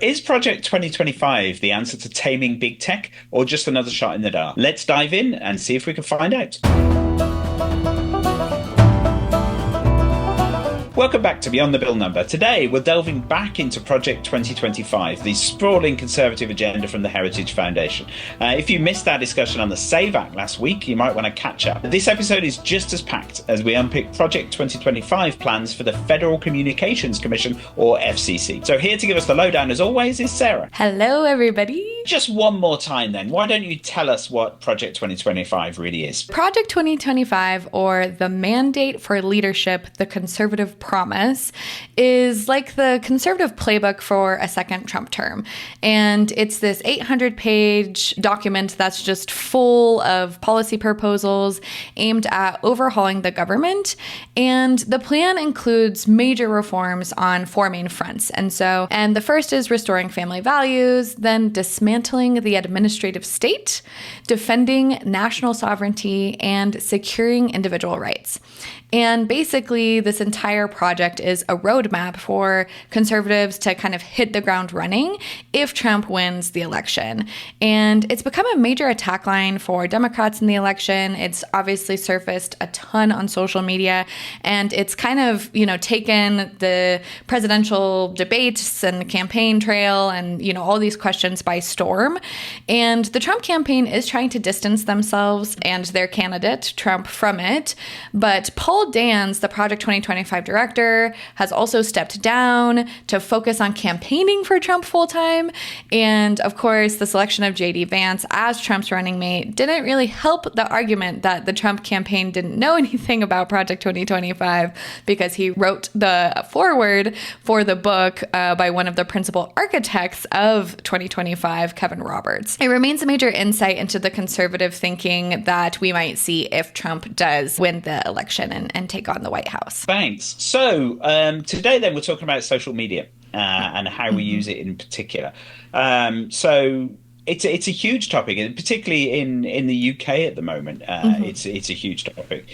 Is Project 2025 the answer to taming big tech or just another shot in the dark? Let's dive in and see if we can find out. Welcome back to Beyond the Bill Number. Today, we're delving back into Project 2025, the sprawling conservative agenda from the Heritage Foundation. If you missed our discussion on the SAVE Act last week, you might want to catch up. This episode is just as packed as we unpick Project 2025 plans for the Federal Communications Commission, or FCC. So here to give us the lowdown, as always, is Sarah. Hello, everybody. Just one more time then, why don't you tell us what Project 2025 really is? Project 2025, or the Mandate for Leadership, the Conservative Promise, is like the conservative playbook for a second Trump term. And it's this 800-page document that's just full of policy proposals aimed at overhauling the government. And the plan includes major reforms on four main fronts. And the first is restoring family values, then dismantling the administrative state, defending national sovereignty, and securing individual rights. And basically, this entire project is a roadmap for conservatives to kind of hit the ground running if Trump wins the election. And it's become a major attack line for Democrats in the election. It's obviously surfaced a ton on social media, and it's kind of, taken the presidential debates and the campaign trail and, all these questions by storm. And the Trump campaign is trying to distance themselves and their candidate, Trump, from it. But Paul Dans, the Project 2025 director, has also stepped down to focus on campaigning for Trump full-time. And of course, the selection of J.D. Vance as Trump's running mate didn't really help the argument that the Trump campaign didn't know anything about Project 2025 because he wrote the foreword for the book by one of the principal architects of 2025, Kevin Roberts. It remains a major insight into the conservative thinking that we might see if Trump does win the election and take on the White House. Thanks. So today then we're talking about social media and how we use it in particular. So it's a huge topic, and particularly in the UK at the moment. It's a huge topic,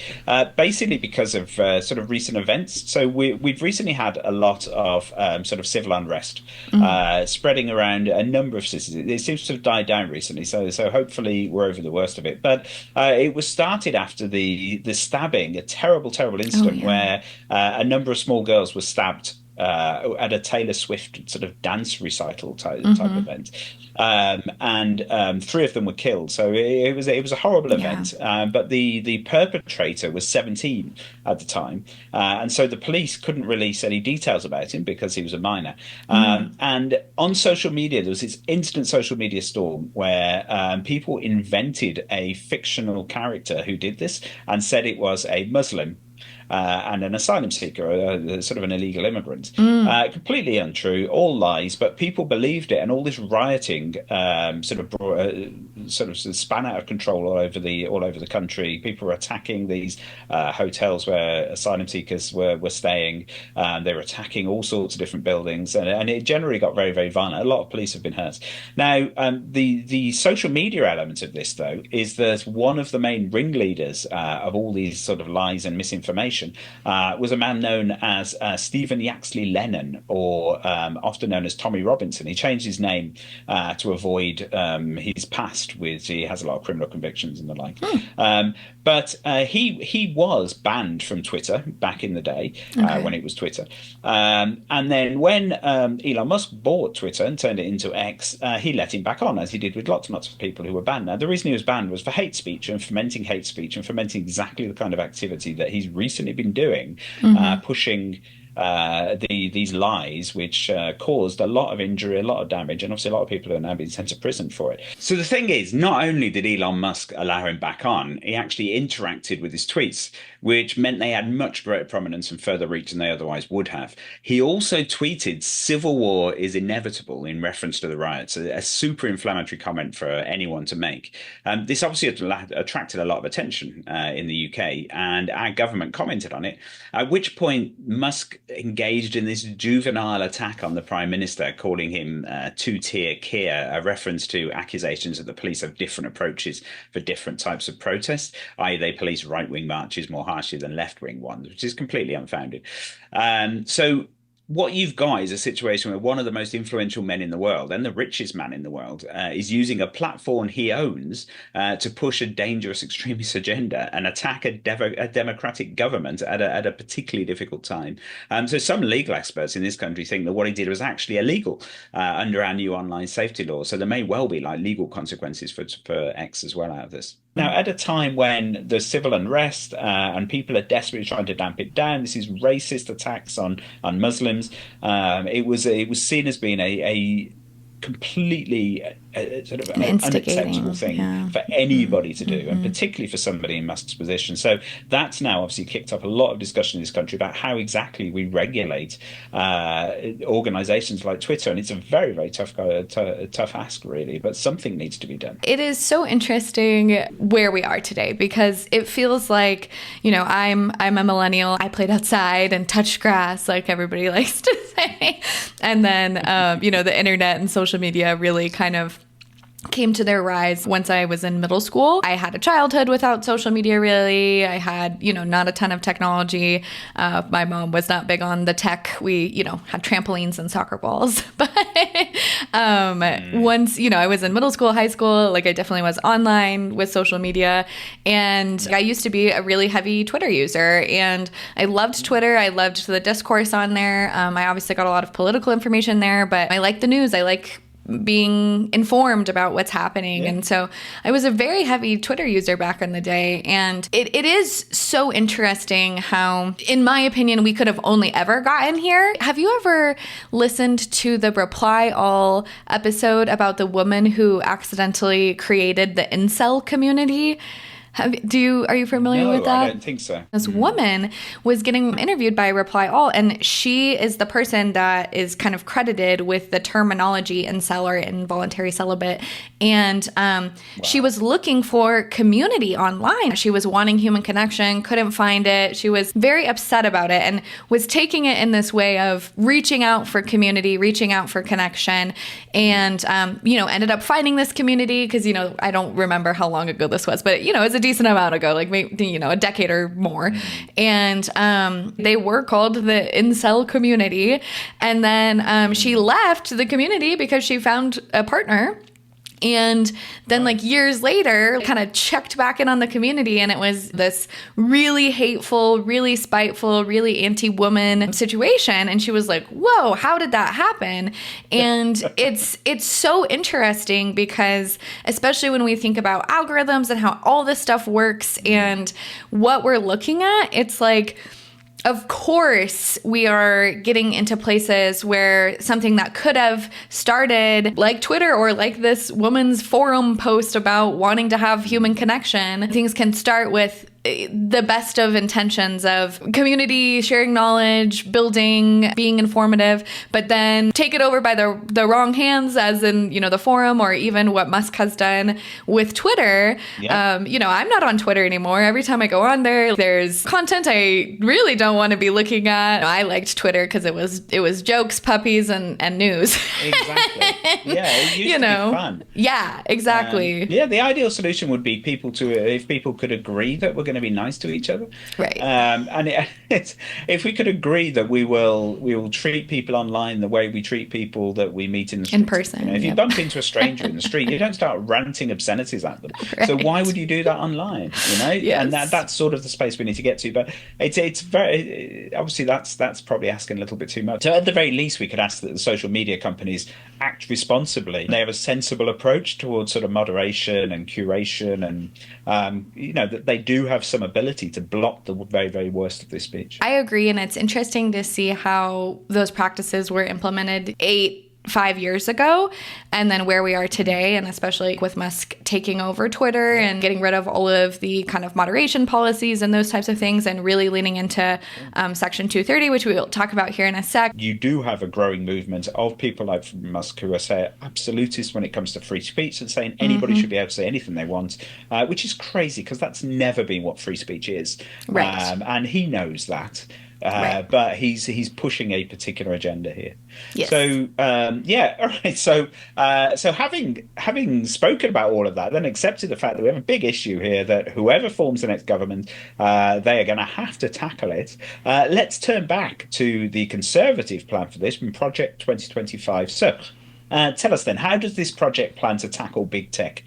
basically because of sort of recent events. So we've recently had a lot of sort of civil unrest spreading around a number of cities. It seems to have died down recently, so hopefully we're over the worst of it. But it was started after the stabbing, a terrible incident where a number of small girls were stabbed at a Taylor Swift sort of dance recital type event, and three of them were killed. So it was a horrible event. But the perpetrator was 17 at the time, and so the police couldn't release any details about him because he was a minor. And on social media, there was this instant social media storm where people invented a fictional character who did this and said it was a Muslim and an asylum seeker, sort of an illegal immigrant. Completely untrue, all lies, but people believed it, and all this rioting sort of brought, sort of span out of control all over the country. People were attacking these hotels where asylum seekers were staying. They were attacking all sorts of different buildings, and it generally got very violent. A lot of police have been hurt. Now, the social media element of this, though, is that one of the main ringleaders of all these sort of lies and misinformation was a man known as Stephen Yaxley Lennon, or often known as Tommy Robinson. He changed his name to avoid his past. He has a lot of criminal convictions and the like. But he was banned from Twitter back in the day when it was Twitter. And then when Elon Musk bought Twitter and turned it into X, he let him back on, as he did with lots and lots of people who were banned. Now, the reason he was banned was for hate speech and fomenting hate speech and fomenting exactly the kind of activity that he's recently been doing, pushing these lies, which caused a lot of injury, a lot of damage, and obviously a lot of people are now being sent to prison for it. So the thing is, not only did Elon Musk allow him back on, he actually interacted with his tweets, which meant they had much greater prominence and further reach than they otherwise would have. He also tweeted "Civil war is inevitable" in reference to the riots, a super inflammatory comment for anyone to make. This obviously attracted a lot of attention in the UK, and our government commented on it, at which point Musk engaged in this juvenile attack on the Prime Minister, calling him two-tier Keir, a reference to accusations that the police have different approaches for different types of protests, i.e. they police right-wing marches more harshly than left-wing ones, which is completely unfounded. So what you've got is a situation where one of the most influential men in the world and the richest man in the world is using a platform he owns to push a dangerous extremist agenda and attack a democratic government at a particularly difficult time. So some legal experts in this country think that what he did was actually illegal under our new online safety law. So there may well be like legal consequences for X as well out of this. Now, at a time when there's civil unrest and people are desperately trying to damp it down, this is racist attacks on Muslims. It was seen as being a completely sort of An unacceptable instigating, thing yeah. for anybody to do, and particularly for somebody in Musk's position. So that's now obviously kicked up a lot of discussion in this country about how exactly we regulate organizations like Twitter, and it's a very, very tough ask, really. But something needs to be done. It is so interesting where we are today because it feels like, I'm a millennial. I played outside and touched grass, like everybody likes to say. And then, the internet and social media really kind of came to their rise once I was in middle school. I had a childhood without social media, really. I had, not a ton of technology. My mom was not big on the tech. We, had trampolines and soccer balls. But once, I was in middle school, high school, like I definitely was online with social media. And I used to be a really heavy Twitter user. And I loved Twitter. I loved the discourse on there. I obviously got a lot of political information there, but I like the news. I like being informed about what's happening. Yeah. And so I was a very heavy Twitter user back in the day. And it is so interesting how, in my opinion, we could have only ever gotten here. Have you ever listened to the Reply All episode about the woman who accidentally created the incel community? Are you familiar with that? I don't think so. This woman was getting interviewed by Reply All, and she is the person that is kind of credited with the terminology incel or involuntary celibate. And she was looking for community online. She was wanting human connection, couldn't find it. She was very upset about it and was taking it in this way of reaching out for community, reaching out for connection, and ended up finding this community because, I don't remember how long ago this was, but, it's a decent amount ago, like maybe, a decade or more. And they were called the incel community. And then she left the community because she found a partner. And then like years later, kind of checked back in on the community, and it was this really hateful, really spiteful, really anti-woman situation. And she was like, whoa, how did that happen? And it's so interesting because especially when we think about algorithms and how all this stuff works and what we're looking at, it's like, of course, we are getting into places where something that could have started like Twitter or like this woman's forum post about wanting to have human connection, things can start with the best of intentions of community, sharing knowledge, building, being informative, but then take it over by the wrong hands, as in, the forum or even what Musk has done with Twitter. Yeah. I'm not on Twitter anymore. Every time I go on there, there's content I really don't want to be looking at. I liked Twitter because it was jokes, puppies, and news. Exactly. Yeah, it used to be fun. Yeah, exactly. The ideal solution would be if people could agree that we're going to be nice to each other, right? If we could agree that we will treat people online the way we treat people that we meet in the street, in person. If you bump into a stranger in the street, you don't start ranting obscenities at them. Right. So why would you do that online? Yes. And that's sort of the space we need to get to. But it's very obviously that's probably asking a little bit too much. So at the very least, we could ask that the social media companies act responsibly. They have a sensible approach towards sort of moderation and curation, and that they do have some ability to block the very, very worst of this speech. I agree, and it's interesting to see how those practices were implemented 5 years ago and then where we are today, and especially with Musk taking over Twitter and getting rid of all of the kind of moderation policies and those types of things and really leaning into Section 230, which we will talk about here in a sec. You do have a growing movement of people like Musk who are say absolutists when it comes to free speech and saying anybody should be able to say anything they want, which is crazy because that's never been what free speech is. Right. And he knows that. Right. but he's pushing a particular agenda here. Yes. So yeah, all right. So having spoken about all of that, then accepted the fact that we have a big issue here, that whoever forms the next government, they are going to have to tackle it. Let's turn back to the Conservative plan for this from Project 2025. So. Tell us then, how does this project plan to tackle big tech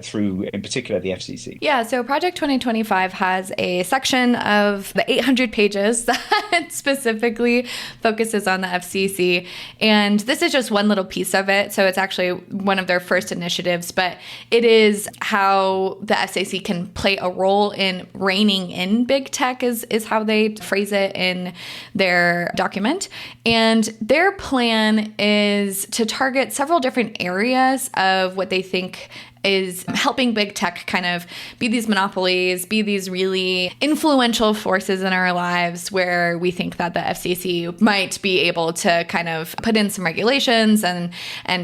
through, in particular, the FCC? Yeah, so Project 2025 has a section of the 800 pages that specifically focuses on the FCC. And this is just one little piece of it. So it's actually one of their first initiatives, but it is how the FCC can play a role in reining in big tech, is how they phrase it in their document. And their plan is to target several different areas of what they think is helping big tech kind of be these monopolies, be these really influential forces in our lives, where we think that the FCC might be able to kind of put in some regulations and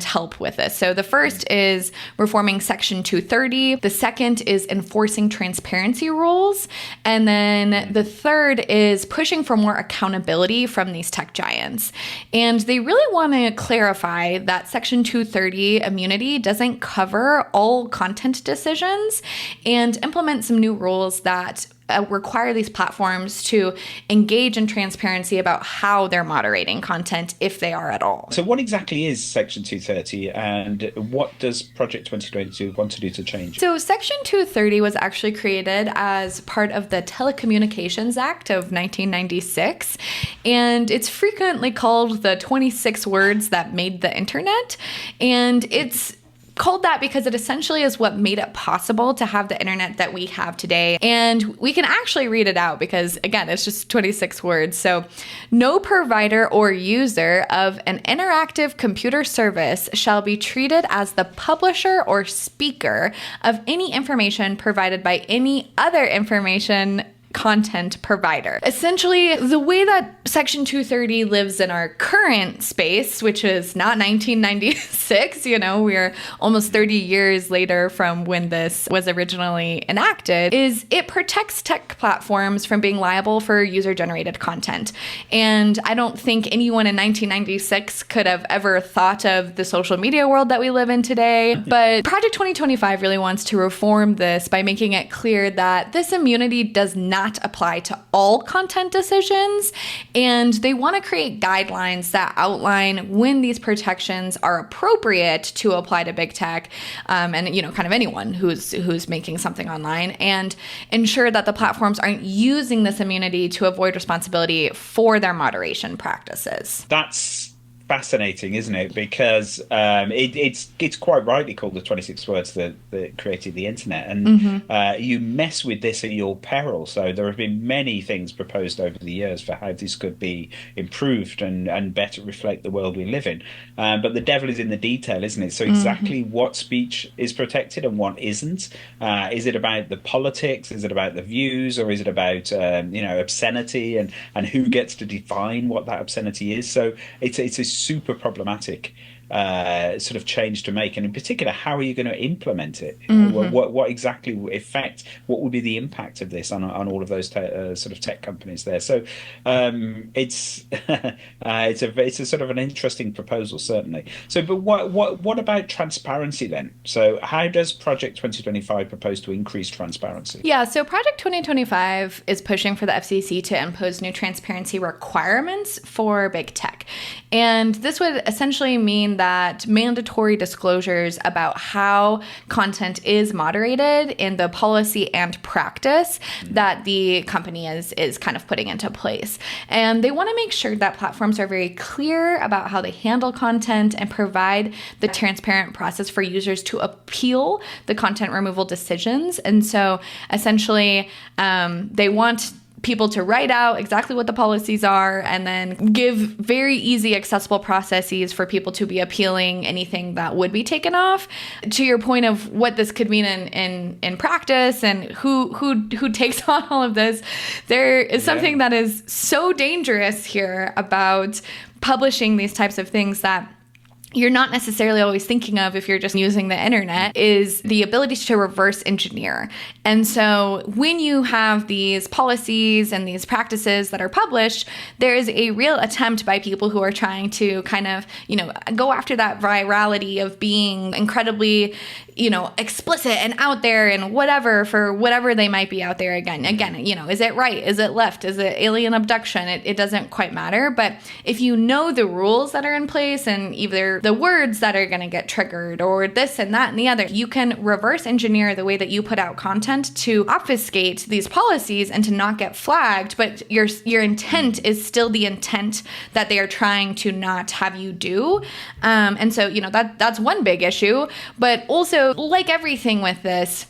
help with this. So the first is reforming Section 230. The second is enforcing transparency rules. And then the third is pushing for more accountability from these tech giants. And they really want to clarify that Section 230 immunity doesn't cover all content decisions, and implement some new rules that require these platforms to engage in transparency about how they're moderating content, if they are at all. So what exactly is Section 230, and what does Project 2022 want to do to change it? So Section 230 was actually created as part of the Telecommunications Act of 1996, and it's frequently called the 26 words that made the internet. And it's called that because it essentially is what made it possible to have the internet that we have today. And we can actually read it out because, again, it's just 26 words. So, no provider or user of an interactive computer service shall be treated as the publisher or speaker of any information provided by any other information content provider. Essentially, the way that Section 230 lives in our current space, which is not 1996, we're almost 30 years later from when this was originally enacted, is it protects tech platforms from being liable for user-generated content. And I don't think anyone in 1996 could have ever thought of the social media world that we live in today. But Project 2025 really wants to reform this by making it clear that this immunity does not apply to all content decisions, and they want to create guidelines that outline when these protections are appropriate to apply to big tech, and kind of anyone who's making something online, and ensure that the platforms aren't using this immunity to avoid responsibility for their moderation practices. That's fascinating, isn't it? Because it's quite rightly called the 26 words that created the internet, and you mess with this at your peril. So there have been many things proposed over the years for how this could be improved and better reflect the world we live in. But the devil is in the detail, isn't it? So exactly what speech is protected and what isn't? Is it about the politics? Is it about the views? Or is it about obscenity and who gets to define what that obscenity is? So it's a super problematic sort of change to make, and in particular, how are you going to implement it? What exactly effect? What would be the impact of this on all of those sort of tech companies there? So it's it's a sort of an interesting proposal, certainly. So, but what about transparency then? So, how does Project 2025 propose to increase transparency? Yeah, so Project 2025 is pushing for the FCC to impose new transparency requirements for big tech, and this would essentially mean that mandatory disclosures about how content is moderated in the policy and practice that the company is kind of putting into place. And they want to make sure that platforms are very clear about how they handle content and provide the transparent process for users to appeal the content removal decisions. And so essentially, they want people to write out exactly what the policies are and then give very easy, accessible processes for people to be appealing anything that would be taken off. To your point of what this could mean in practice and who takes on all of this, there is something that is so dangerous here about publishing these types of things that you're not necessarily always thinking of if you're just using the internet is the ability to reverse engineer. And so when you have these policies and these practices that are published, there is a real attempt by people who are trying to kind of, go after that virality of being incredibly, explicit and out there and whatever for whatever they might be out there again, is it right? Is it left? Is it alien abduction? It doesn't quite matter. But if you know the rules that are in place and either the words that are going to get triggered or this and that and the other, you can reverse engineer the way that you put out content to obfuscate these policies and to not get flagged. But your intent is still the intent that they are trying to not have you do. And so, that's one big issue. But also, like everything with this,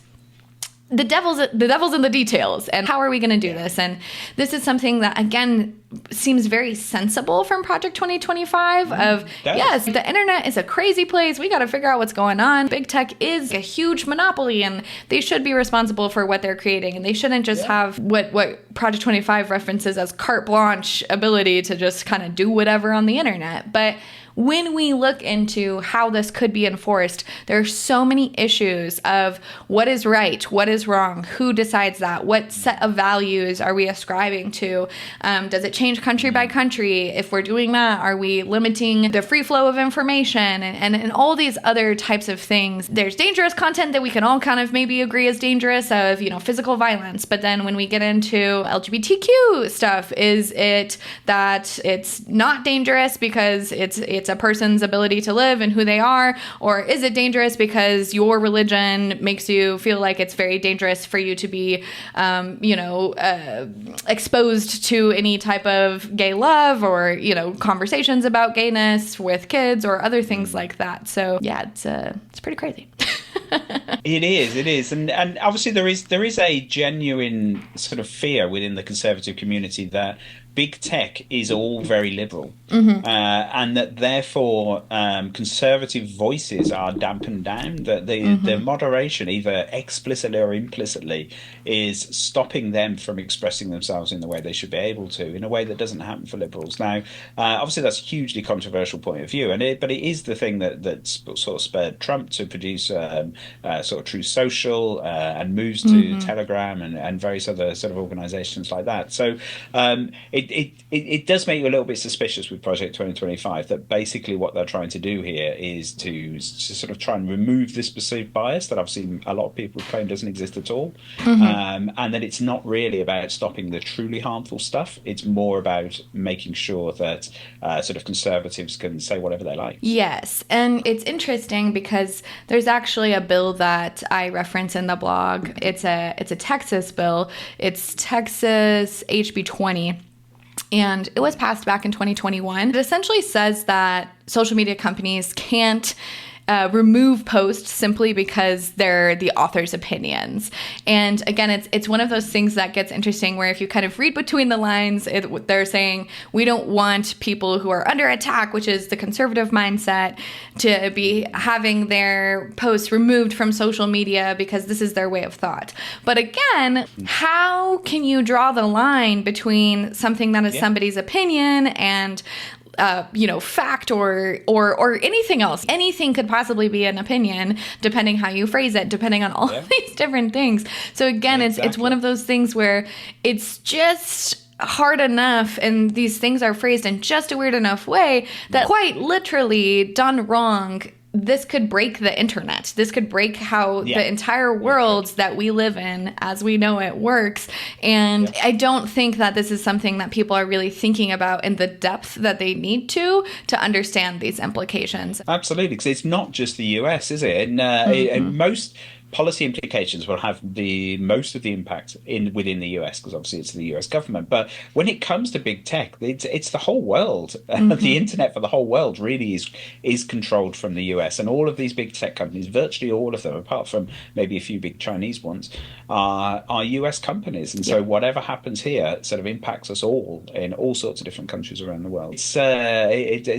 the devil's in the details. And how are we going to do this? And this is something that, again, seems very sensible from Project 2025 of, yes, the internet is a crazy place. We got to figure out what's going on. Big tech is a huge monopoly and they should be responsible for what they're creating. And they shouldn't just have what Project 25 references as carte blanche ability to just kind of do whatever on the internet. But when we look into how this could be enforced, there are so many issues of what is right, what is wrong, who decides that, what set of values are we ascribing to, does it change country by country? If we're doing that, are we limiting the free flow of information and all these other types of things? There's dangerous content that we can all kind of maybe agree is dangerous of, physical violence. But then when we get into LGBTQ stuff, is it that it's not dangerous because it's a person's ability to live and who they are? Or is it dangerous because your religion makes you feel like it's very dangerous for you to be, exposed to any type of gay love or, conversations about gayness with kids or other things like that. So yeah, it's pretty crazy. It is. And obviously there is a genuine sort of fear within the conservative community that big tech is all very liberal, and that therefore conservative voices are dampened down, that the moderation, either explicitly or implicitly, is stopping them from expressing themselves in the way they should be able to, in a way that doesn't happen for liberals. Now, obviously that's a hugely controversial point of view, but it is the thing that sort of spurred Trump to produce sort of Truth Social and moves to Telegram and various other sort of organizations like that. So it does make you a little bit suspicious with Project 2025 that basically what they're trying to do here is to sort of try and remove this perceived bias that I've seen a lot of people claim doesn't exist at all, and that it's not really about stopping the truly harmful stuff. It's more about making sure that sort of conservatives can say whatever they like. Yes, and it's interesting because there's actually a bill that I reference in the blog. It's a Texas bill. It's Texas HB 20. And it was passed back in 2021. It essentially says that social media companies can't remove posts simply because they're the author's opinions. And again, it's one of those things that gets interesting where if you kind of read between the lines, they're saying we don't want people who are under attack, which is the conservative mindset, to be having their posts removed from social media because this is their way of thought. But again, how can you draw the line between something that is somebody's opinion and fact or anything else? Anything could possibly be an opinion, depending how you phrase it, depending on all of these different things. So again, it's one of those things where it's just hard enough, and these things are phrased in just a weird enough way that quite literally done wrong, this could break the internet. This could break how the entire world that we live in as we know it works. And I don't think that this is something that people are really thinking about in the depth that they need to understand these implications. Absolutely, because it's not just the US, is it? And most policy implications will have most of the impact within the US, because obviously it's the US government. But when it comes to big tech, it's the whole world. The internet for the whole world really is controlled from the US, and all of these big tech companies, virtually all of them, apart from maybe a few big Chinese ones, are US companies. And so whatever happens here sort of impacts us all in all sorts of different countries around the world. It's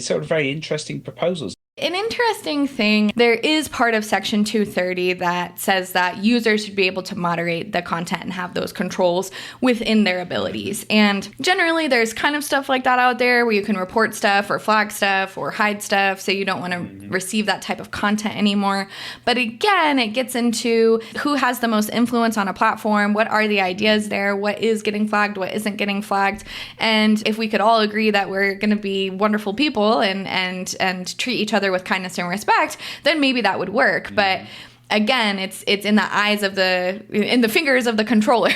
sort of very interesting proposals. An interesting thing, there is part of Section 230 that says that users should be able to moderate the content and have those controls within their abilities. And generally, there's kind of stuff like that out there where you can report stuff or flag stuff or hide stuff, so you don't want to receive that type of content anymore. But again, it gets into who has the most influence on a platform, what are the ideas there, what is getting flagged, what isn't getting flagged. And if we could all agree that we're going to be wonderful people and treat each other with kindness and respect, then maybe that would work. But again, it's in the in the fingers of the controller,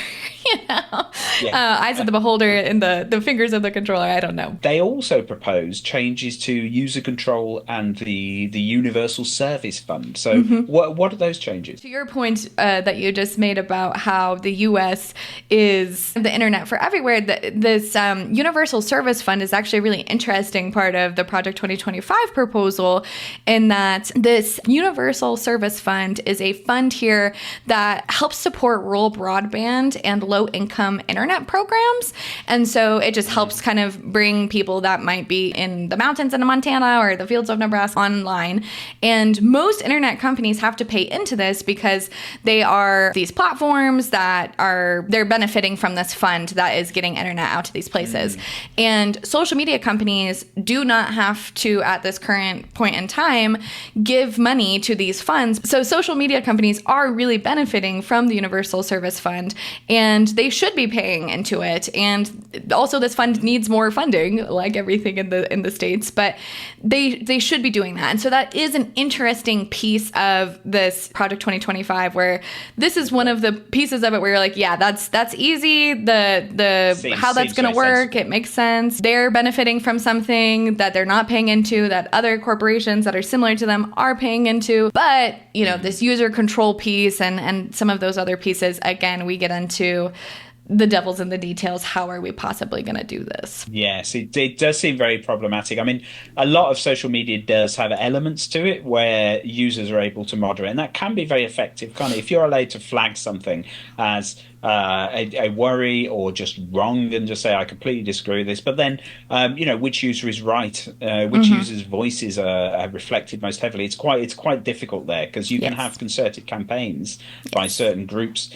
eyes of the beholder in the fingers of the controller. I don't know. They also propose changes to user control and the Universal Service Fund. So what are those changes? To your point that you just made about how the U.S. is the internet for everywhere, this Universal Service Fund is actually a really interesting part of the Project 2025 proposal, in that this Universal Service Fund is a fund here that helps support rural broadband and low-income internet programs. And so it just helps kind of bring people that might be in the mountains in Montana or the fields of Nebraska online. And most internet companies have to pay into this because they are these platforms that they're benefiting from this fund that is getting internet out to these places. And social media companies do not have to, at this current point in time, give money to these funds. So social media companies are really benefiting from the Universal Service Fund, and they should be paying into it. And also, this fund needs more funding, like everything in the States, but they should be doing that. And so that is an interesting piece of this Project 2025, where this is one of the pieces of it where you're like, yeah, that's easy. How that's going to work, it makes sense. They're benefiting from something that they're not paying into, that other corporations that are similar to them are paying into. But, this user control piece and some of those other pieces, again, we get into the devil's in the details. How are we possibly going to do this? Yes, it does seem very problematic. I mean, a lot of social media does have elements to it where users are able to moderate, and that can be very effective, can't it? If you're allowed to flag something as a worry or just wrong and just say, I completely disagree with this, but then, which user is right, which user's voices are reflected most heavily. It's quite difficult there, because you can have concerted campaigns by certain groups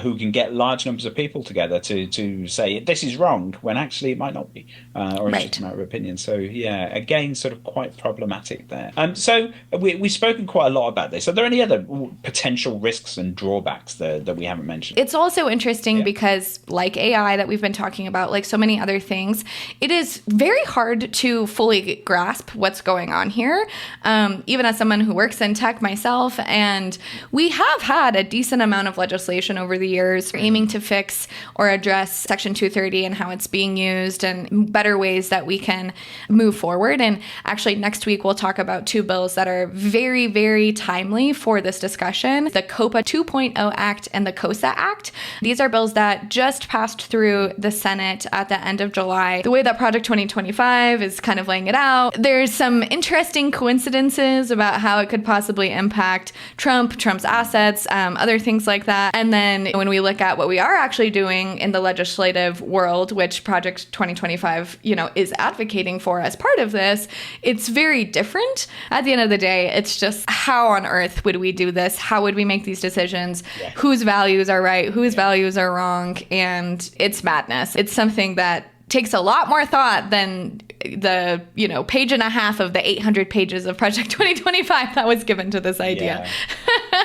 who can get large numbers of people together to say this is wrong when actually it might not be, or it's just a matter of opinion. So yeah, again, sort of quite problematic there. So we've spoken quite a lot about this. Are there any other potential risks and drawbacks that we haven't mentioned? It's also interesting because, like AI that we've been talking about, like so many other things, it is very hard to fully grasp what's going on here. Even as someone who works in tech myself, and we have had a decent amount of legislation over the years aiming to fix or address Section 230 and how it's being used, and better ways that we can move forward. And actually, next week, we'll talk about two bills that are very, very timely for this discussion: the COPA 2.0 Act and the COSA Act. These are bills that just passed through the Senate at the end of July. The way that Project 2025 is kind of laying it out, there's some interesting coincidences about how it could possibly impact Trump's assets, other things like that. And then when we look at what we are actually doing in the legislative world, which Project 2025, is advocating for as part of this, it's very different. At the end of the day, it's just, how on earth would we do this? How would we make these decisions? Whose values are right? Whose values are wrong? And it's madness. It's something that takes a lot more thought than the page and a half of the 800 pages of Project 2025 that was given to this idea.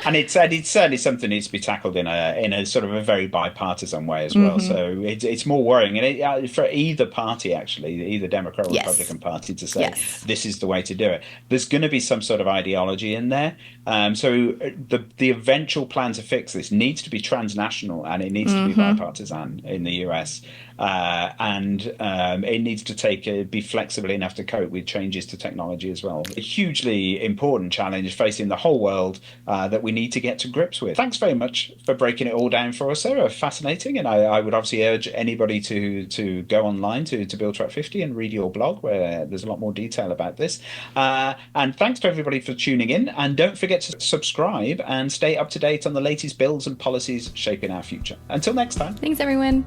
And it's certainly something that needs to be tackled in a sort of a very bipartisan way as well. So it's more worrying, and for either party, actually, either Democrat or Republican Party, to say this is the way to do it. There's going to be some sort of ideology in there. So the eventual plan to fix this needs to be transnational, and it needs to be bipartisan in the US. And it needs to be flexible enough to cope with changes to technology as well. A hugely important challenge facing the whole world that we need to get to grips with. Thanks very much for breaking it all down for us, Sarah. Fascinating. And I would obviously urge anybody to go online to Build Track 50 and read your blog, where there's a lot more detail about this. And thanks to everybody for tuning in. And don't forget to subscribe and stay up to date on the latest bills and policies shaping our future. Until next time. Thanks, everyone.